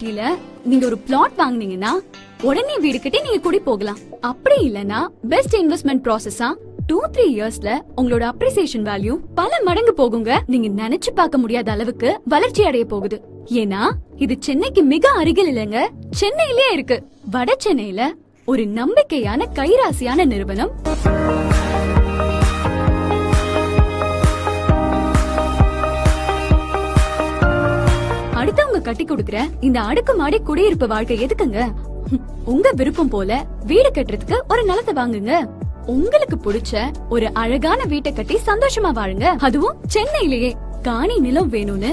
சிட்டில நீங்க ஒரு பிளாட் வாங்குனீங்கன்னா உடனே வீடு கட்டி நீங்க குடி போகலாம். அப்படி இல்லனா பெஸ்ட் இன்வெஸ்ட்மெண்ட் ப்ராசஸா 2-3 இயர்ஸ்ல உங்களோட அப்ரிசியேஷன் வேல்யூ பல மடங்கு போகுங்க. நீங்க நினைச்சு பார்க்க முடியாத அளவுக்கு வளர்ச்சி அடைய போகுது. ஏன்னா இது சென்னைக்கு மிக அருகில் இல்லங்க, சென்னையிலேயே இருக்கு. வட சென்னையில ஒரு நம்பிக்கையான கைராசியான நிறுவனம் அடுத்தவங்க கட்டி கொடுக்கற இந்த அடுக்குமாடி குடியிருப்பு வாழ்க்கை எதுக்குங்க? உங்க விருப்பம் போல வீடு கட்டுறதுக்கு ஒரு நிலத்தை வாங்குங்க. உங்களுக்கு பிடிச்ச ஒரு அழகான வீட்டை கட்டி சந்தோஷமா வாழுங்க. அதுவும் சென்னையிலேயே. காணி நிலம் வேணும்னு